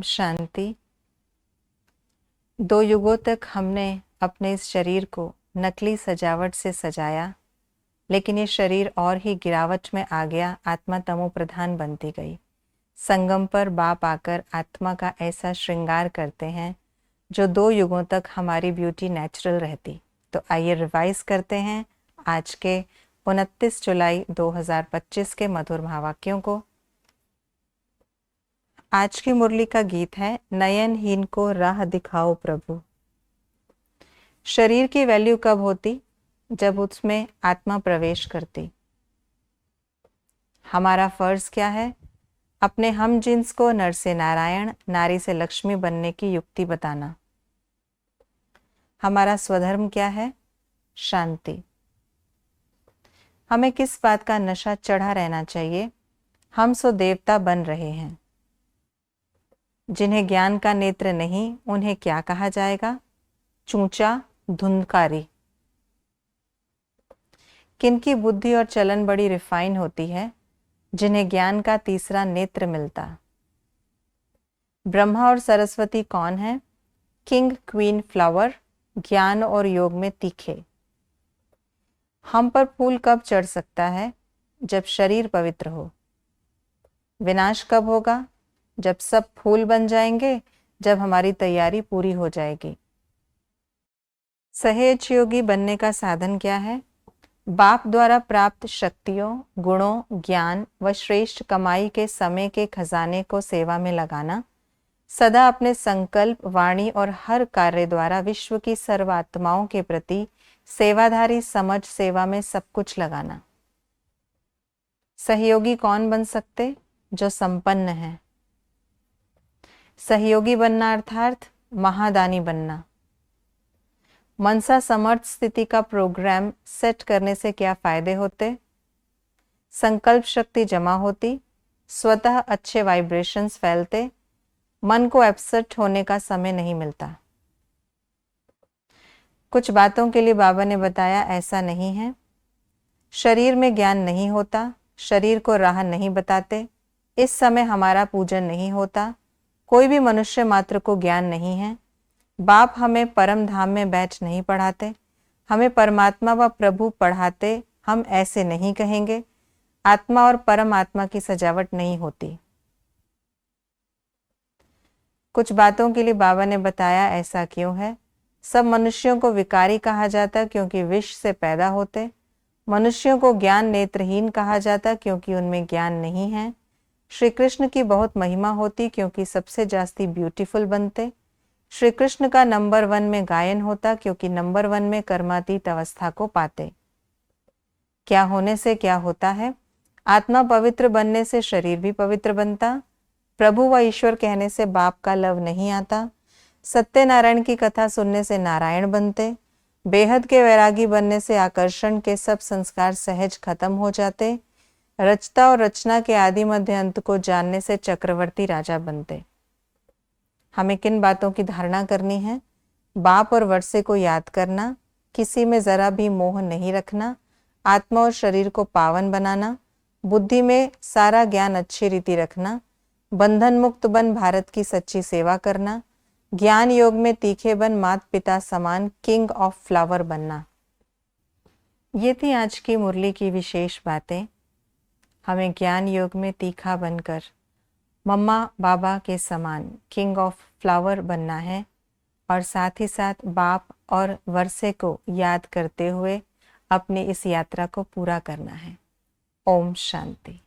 शांति। 2 युगों तक हमने अपने इस शरीर को नकली सजावट से सजाया, लेकिन ये शरीर और ही गिरावट में आ गया, आत्मा तमो प्रधान बनती गई। संगम पर बाप आकर आत्मा का ऐसा श्रृंगार करते हैं जो 2 युगों तक हमारी ब्यूटी नेचुरल रहती। तो आइए रिवाइज करते हैं आज के 29 जुलाई 2025 के मधुर महावाक्यों को। आज की मुरली का गीत है नयनहीन को राह दिखाओ प्रभु। शरीर की वैल्यू कब होती? जब उसमें आत्मा प्रवेश करती। हमारा फर्ज क्या है? अपने हम जिन्स को नर से नारायण, नारी से लक्ष्मी बनने की युक्ति बताना। हमारा स्वधर्म क्या है? शांति। हमें किस बात का नशा चढ़ा रहना चाहिए? हम सो देवता बन रहे हैं। जिन्हें ज्ञान का नेत्र नहीं, उन्हें क्या कहा जाएगा? चूचा, धुंधकारी। किनकी बुद्धि और चलन बड़ी रिफाइन होती है? जिन्हें ज्ञान का तीसरा नेत्र मिलता। ब्रह्मा और सरस्वती कौन है? किंग, क्वीन, फ्लावर, ज्ञान और योग में तीखे। हम पर फूल कब चढ़ सकता है? जब शरीर पवित्र हो। विनाश कब होगा? जब सब फूल बन जाएंगे, जब हमारी तैयारी पूरी हो जाएगी। सहज योगी बनने का साधन क्या है? बाप द्वारा प्राप्त शक्तियों, गुणों, ज्ञान व श्रेष्ठ कमाई के समय के खजाने को सेवा में लगाना। सदा अपने संकल्प, वाणी और हर कार्य द्वारा विश्व की सर्वात्माओं के प्रति सेवाधारी समझ सेवा में सब कुछ लगाना। सहयोगी कौन बन सकते? जो संपन्न है। सहयोगी बनना अर्थात महादानी बनना। मनसा समर्थ स्थिति का प्रोग्राम सेट करने से क्या फायदे होते? संकल्प शक्ति जमा होती, स्वतः अच्छे वाइब्रेशंस फैलते, मन को अपसेट होने का समय नहीं मिलता। कुछ बातों के लिए बाबा ने बताया ऐसा नहीं है। शरीर में ज्ञान नहीं होता, शरीर को राह नहीं बताते, इस समय हमारा पूजन नहीं होता, कोई भी मनुष्य मात्र को ज्ञान नहीं है। बाप हमें परम धाम में बैठ नहीं पढ़ाते, हमें परमात्मा व प्रभु पढ़ाते। हम ऐसे नहीं कहेंगे। आत्मा और परमात्मा की सजावट नहीं होती। कुछ बातों के लिए बाबा ने बताया ऐसा क्यों है। सब मनुष्यों को विकारी कहा जाता क्योंकि विष से पैदा होते। मनुष्यों को ज्ञान नेत्रहीन कहा जाता क्योंकि उनमें ज्ञान नहीं है। श्री कृष्ण की बहुत महिमा होती क्योंकि सबसे जास्ती ब्यूटीफुल बनते। श्री कृष्ण का नंबर 1 में गायन होता क्योंकि नंबर 1 में कर्मातीत अवस्था को पाते। क्या होने से क्या होता है? आत्मा पवित्र बनने से शरीर भी पवित्र बनता। प्रभु व ईश्वर कहने से बाप का लव नहीं आता। सत्यनारायण की कथा सुनने से नारायण बनते। बेहद के वैरागी बनने से आकर्षण के सब संस्कार सहज खत्म हो जाते। रचता और रचना के आदि मध्य अंत को जानने से चक्रवर्ती राजा बनते। हमें किन बातों की धारणा करनी है? बाप और वर्षे को याद करना, किसी में जरा भी मोह नहीं रखना, आत्मा और शरीर को पावन बनाना, बुद्धि में सारा ज्ञान अच्छी रीति रखना, बंधन मुक्त बन भारत की सच्ची सेवा करना, ज्ञान योग में तीखे बन माता पिता समान किंग ऑफ फ्लावर बनना। ये थी आज की मुरली की विशेष बातें। हमें ज्ञान योग में तीखा बनकर मम्मा बाबा के समान किंग ऑफ फ्लावर बनना है और साथ ही साथ बाप और वर्षे को याद करते हुए अपनी इस यात्रा को पूरा करना है। ओम शांति।